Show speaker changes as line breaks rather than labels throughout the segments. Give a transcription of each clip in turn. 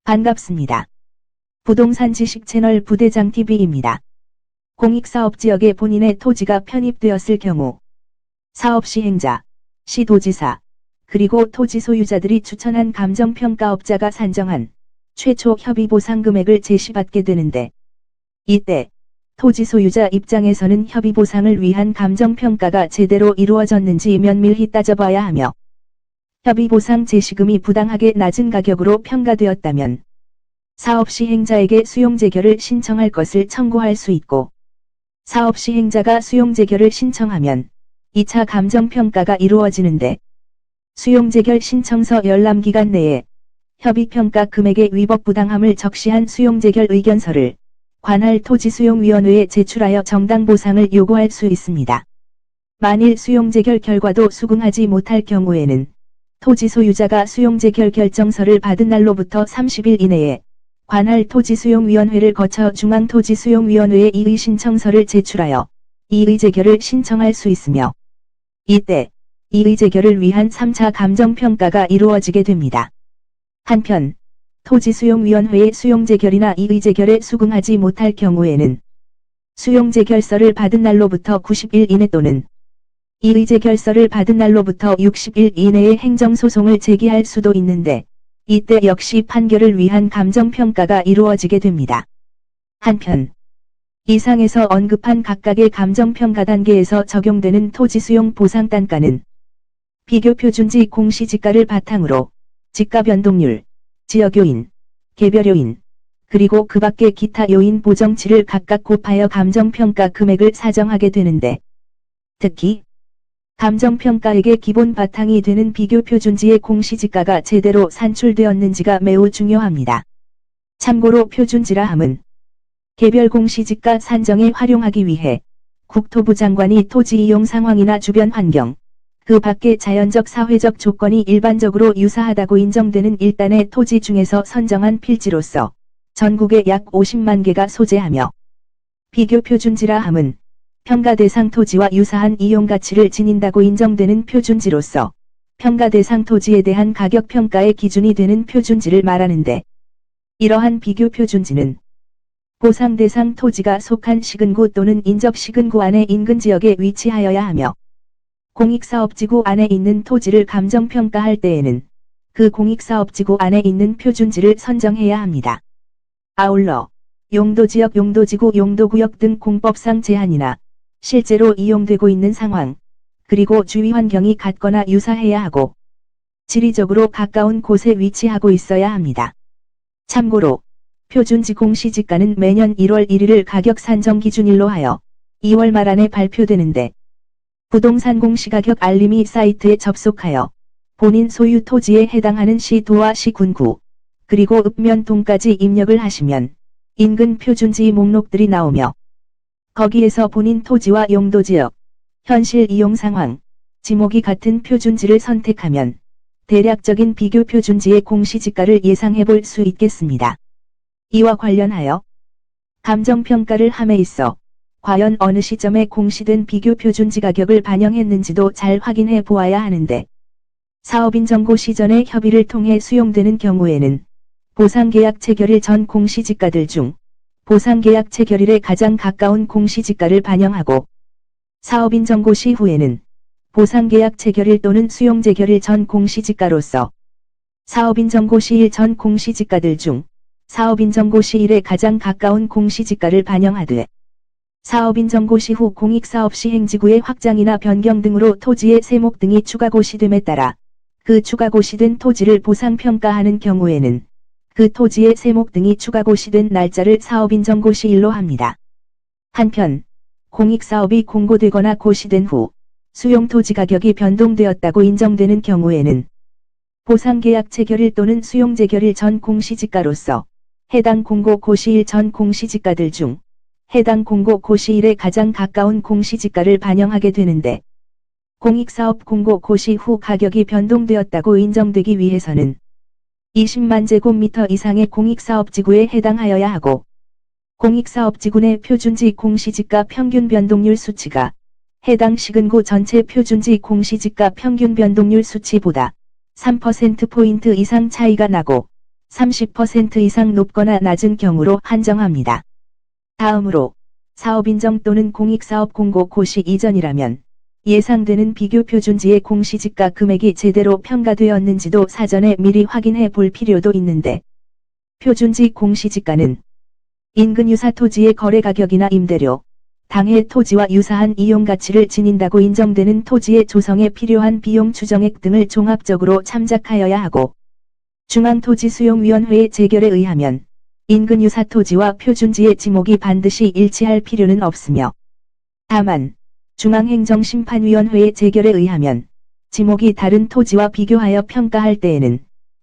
반갑습니다. 부동산 지식 채널 부대장TV입니다. 공익사업지역에 본인의 토지가 편입되었을 경우 사업시행자, 시도지사, 그리고 토지 소유자들이 추천한 감정평가업자가 산정한 최초 협의보상 금액을 제시받게 되는데, 이때 토지 소유자 입장에서는 협의보상을 위한 감정평가가 제대로 이루어졌는지 면밀히 따져봐야 하며, 협의보상 제시금이 부당하게 낮은 가격으로 평가되었다면 사업시행자에게 수용재결을 신청할 것을 청구할 수 있고, 사업시행자가 수용재결을 신청하면 2차 감정평가가 이루어지는데, 수용재결 신청서 열람기간 내에 협의평가 금액의 위법 부당함을 적시한 수용재결 의견서를 관할 토지수용위원회에 제출하여 정당 보상을 요구할 수 있습니다. 만일 수용재결 결과도 수긍하지 못할 경우에는 토지 소유자가 수용재결 결정서를 받은 날로부터 30일 이내에 관할 토지수용위원회를 거쳐 중앙토지수용위원회에 이의 신청서를 제출하여 이의 재결을 신청할 수 있으며, 이때 이의 재결을 위한 3차 감정평가가 이루어지게 됩니다. 한편 토지수용위원회의 수용재결이나 이의 재결에 수긍하지 못할 경우에는 수용재결서를 받은 날로부터 90일 이내 또는 이의 재결서를 받은 날로부터 60일 이내에 행정소송을 제기할 수도 있는데, 이때 역시 판결을 위한 감정평가가 이루어지게 됩니다. 한편 이상에서 언급한 각각의 감정평가 단계에서 적용되는 토지수용 보상단가는 비교표준지 공시지가를 바탕으로 지가 변동률, 지역요인, 개별요인, 그리고 그 밖의 기타 요인 보정치를 각각 곱하여 감정평가 금액을 사정하게 되는데, 특히 감정평가액의 기본 바탕이 되는 비교표준지의 공시지가가 제대로 산출되었는지가 매우 중요합니다. 참고로 표준지라 함은 개별 공시지가 산정에 활용하기 위해 국토부 장관이 토지 이용 상황이나 주변 환경, 그 밖의 자연적 사회적 조건이 일반적으로 유사하다고 인정되는 일단의 토지 중에서 선정한 필지로서 전국에 약 50만 개가 소재하며, 비교표준지라 함은 평가 대상 토지와 유사한 이용가치를 지닌다고 인정되는 표준지로서 평가 대상 토지에 대한 가격평가의 기준이 되는 표준지를 말하는데, 이러한 비교표준지는 보상 대상 토지가 속한 시군구 또는 인접 시군구 안의 인근 지역에 위치하여야 하며, 공익사업지구 안에 있는 토지를 감정평가할 때에는 그 공익사업지구 안에 있는 표준지를 선정해야 합니다. 아울러 용도지역, 용도지구, 용도구역 등 공법상 제한이나 실제로 이용되고 있는 상황, 그리고 주위 환경이 같거나 유사해야 하고 지리적으로 가까운 곳에 위치하고 있어야 합니다. 참고로 표준지 공시지가는 매년 1월 1일을 가격 산정 기준일로 하여 2월 말 안에 발표되는데, 부동산 공시가격 알림이 사이트에 접속하여 본인 소유 토지에 해당하는 시도와 시군구, 그리고 읍면동까지 입력을 하시면 인근 표준지 목록들이 나오며, 거기에서 본인 토지와 용도지역, 현실 이용 상황, 지목이 같은 표준지를 선택하면 대략적인 비교 표준지의 공시지가를 예상해 볼 수 있겠습니다. 이와 관련하여 감정평가를 함에 있어 과연 어느 시점에 공시된 비교 표준지 가격을 반영했는지도 잘 확인해 보아야 하는데, 사업인정고 시전에 협의를 통해 수용되는 경우에는 보상계약 체결일 전 공시지가들 중 보상계약 체결일에 가장 가까운 공시지가를 반영하고, 사업인정고 시 후에는 보상계약 체결일 또는 수용재결일 전 공시지가로서 사업인정고 시일 전 공시지가들 중 사업인정고 시일에 가장 가까운 공시지가를 반영하되, 사업인정고 시 후 공익사업시행지구의 확장이나 변경 등으로 토지의 세목 등이 추가고시됨에 따라 그 추가고시된 토지를 보상평가하는 경우에는 그 토지의 세목 등이 추가고시된 날짜를 사업인정고 시일로 합니다. 한편 공익사업이 공고되거나 고시된 후 수용토지 가격이 변동되었다고 인정되는 경우에는 보상계약 체결일 또는 수용재결일 전 공시지가로서 해당 공고 고시일 전 공시지가들 중 해당 공고 고시일에 가장 가까운 공시지가를 반영하게 되는데, 공익사업 공고 고시 후 가격이 변동되었다고 인정되기 위해서는 20만 제곱미터 이상의 공익사업지구에 해당하여야 하고, 공익사업지구 내 표준지 공시지가 평균 변동률 수치가 해당 시군구 전체 표준지 공시지가 평균 변동률 수치보다 3%포인트 이상 차이가 나고 30% 이상 높거나 낮은 경우로 한정합니다. 다음으로 사업인정 또는 공익사업 공고 고시 이전이라면 예상되는 비교 표준지의 공시지가 금액이 제대로 평가되었는지도 사전에 미리 확인해 볼 필요도 있는데, 표준지 공시지가는 인근 유사 토지의 거래 가격이나 임대료, 당해 토지와 유사한 이용 가치를 지닌다고 인정되는 토지의 조성에 필요한 비용 추정액 등을 종합적으로 참작하여야 하고, 중앙토지수용위원회의 재결에 의하면 인근 유사 토지와 표준지의 지목이 반드시 일치할 필요는 없으며, 다만 중앙행정심판위원회의 재결에 의하면 지목이 다른 토지와 비교하여 평가할 때에는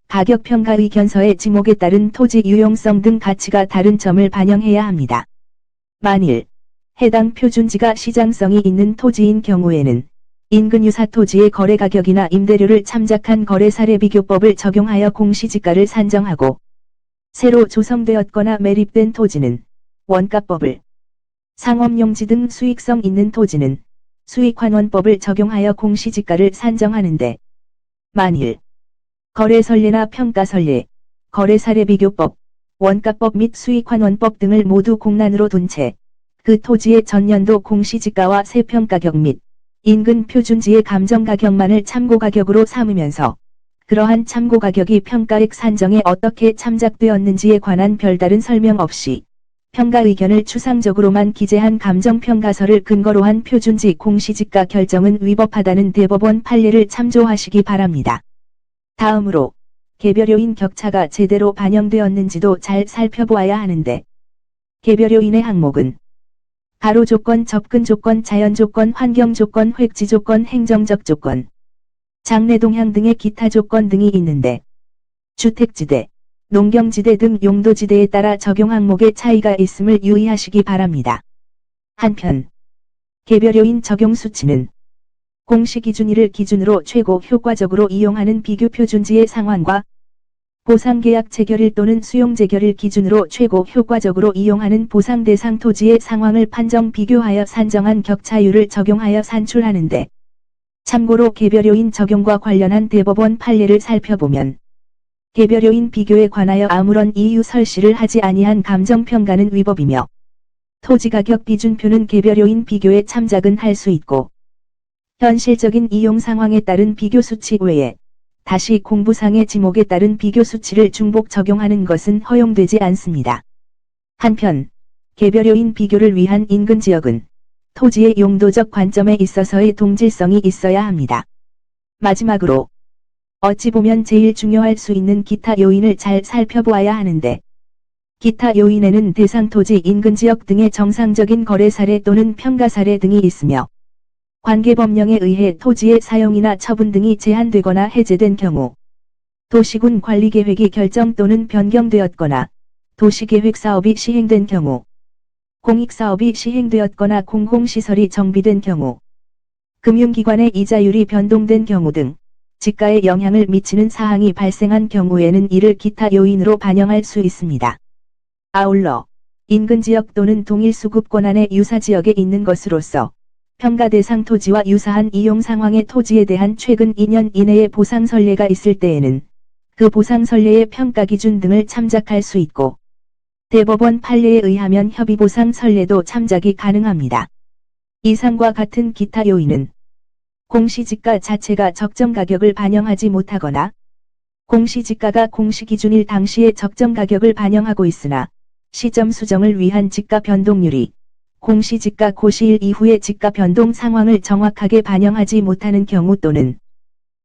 가격평가 의견서의 지목에 따른 토지 유용성 등 가치가 다른 점을 반영해야 합니다. 만일 해당 표준지가 시장성이 있는 토지인 경우에는 인근 유사 토지의 거래 가격이나 임대료를 참작한 거래사례비교법을 적용하여 공시지가를 산정하고, 새로 조성되었거나 매립된 토지는 원가법을, 상업용지 등 수익성 있는 토지는 수익환원법을 적용하여 공시지가를 산정하는데, 만일 거래선례나 평가선례, 거래사례비교법, 원가법 및 수익환원법 등을 모두 공란으로 둔 채 그 토지의 전년도 공시지가와 세평가격 및 인근 표준지의 감정가격만을 참고가격으로 삼으면서 그러한 참고가격이 평가액 산정에 어떻게 참작되었는지에 관한 별다른 설명 없이 평가 의견을 추상적으로만 기재한 감정평가서를 근거로 한 표준지 공시지가 결정은 위법하다는 대법원 판례를 참조하시기 바랍니다. 다음으로 개별 요인 격차가 제대로 반영되었는지도 잘 살펴보아야 하는데, 개별 요인의 항목은 가로 조건, 접근 조건, 자연 조건, 환경 조건, 획지 조건, 행정적 조건, 장래 동향 등의 기타 조건 등이 있는데, 주택지대, 농경지대 등 용도지대에 따라 적용 항목의 차이가 있음을 유의하시기 바랍니다. 한편 개별 요인 적용 수치는 공시기준일을 기준으로 최고 효과적으로 이용하는 비교 표준지의 상환과 보상계약 체결일 또는 수용재결일 기준으로 최고 효과적으로 이용하는 보상 대상 토지의 상황을 판정 비교하여 산정한 격차율을 적용하여 산출하는데, 참고로 개별 요인 적용과 관련한 대법원 판례를 살펴보면 개별 요인 비교에 관하여 아무런 이유 설시를 하지 아니한 감정평가는 위법이며, 토지가격 기준표는 개별 요인 비교에 참작은 할 수 있고, 현실적인 이용 상황에 따른 비교 수치 외에 다시 공부상의 지목에 따른 비교 수치를 중복 적용하는 것은 허용되지 않습니다. 한편 개별 요인 비교를 위한 인근 지역은 토지의 용도적 관점에 있어서의 동질성이 있어야 합니다. 마지막으로 어찌 보면 제일 중요할 수 있는 기타 요인을 잘 살펴보아야 하는데, 기타 요인에는 대상 토지 인근 지역 등의 정상적인 거래 사례 또는 평가 사례 등이 있으며, 관계법령에 의해 토지의 사용이나 처분 등이 제한되거나 해제된 경우, 도시군 관리계획이 결정 또는 변경되었거나 도시계획 사업이 시행된 경우, 공익사업이 시행되었거나 공공시설이 정비된 경우, 금융기관의 이자율이 변동된 경우 등 지가에 영향을 미치는 사항이 발생한 경우에는 이를 기타 요인으로 반영할 수 있습니다. 아울러 인근 지역 또는 동일 수급 권한의 유사 지역에 있는 것으로서 평가 대상 토지와 유사한 이용 상황의 토지에 대한 최근 2년 이내의 보상 선례가 있을 때에는 그 보상 선례의 평가 기준 등을 참작할 수 있고, 대법원 판례에 의하면 협의 보상 선례도 참작이 가능합니다. 이상과 같은 기타 요인은 공시지가 자체가 적정 가격을 반영하지 못하거나 공시지가가 공시기준일 당시의 적정 가격을 반영하고 있으나 시점 수정을 위한 지가 변동률이 공시지가 고시일 이후의 지가 변동 상황을 정확하게 반영하지 못하는 경우 또는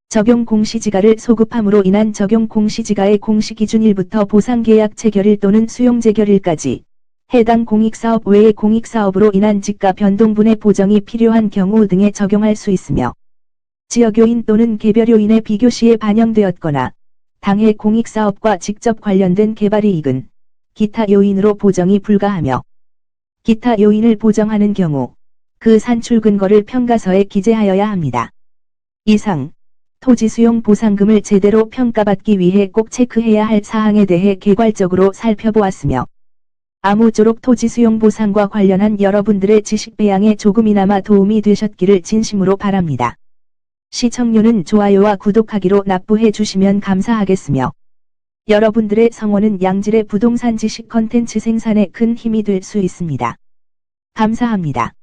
적용 공시지가를 소급함으로 인한 적용 공시지가의 공시기준일부터 보상계약 체결일 또는 수용재결일까지 해당 공익사업 외의 공익사업으로 인한 지가 변동분의 보정이 필요한 경우 등에 적용할 수 있으며, 지역요인 또는 개별요인의 비교시에 반영되었거나 당해 공익사업과 직접 관련된 개발이익은 기타 요인으로 보정이 불가하며, 기타 요인을 보정하는 경우 그 산출 근거를 평가서에 기재하여야 합니다. 이상 토지 수용 보상금을 제대로 평가받기 위해 꼭 체크해야 할 사항에 대해 개괄적으로 살펴보았으며, 아무쪼록 토지 수용 보상과 관련한 여러분들의 지식 배양에 조금이나마 도움이 되셨기를 진심으로 바랍니다. 시청료는 좋아요와 구독하기로 납부해 주시면 감사하겠으며, 여러분들의 성원은 양질의 부동산 지식 컨텐츠 생산에 큰 힘이 될 수 있습니다. 감사합니다.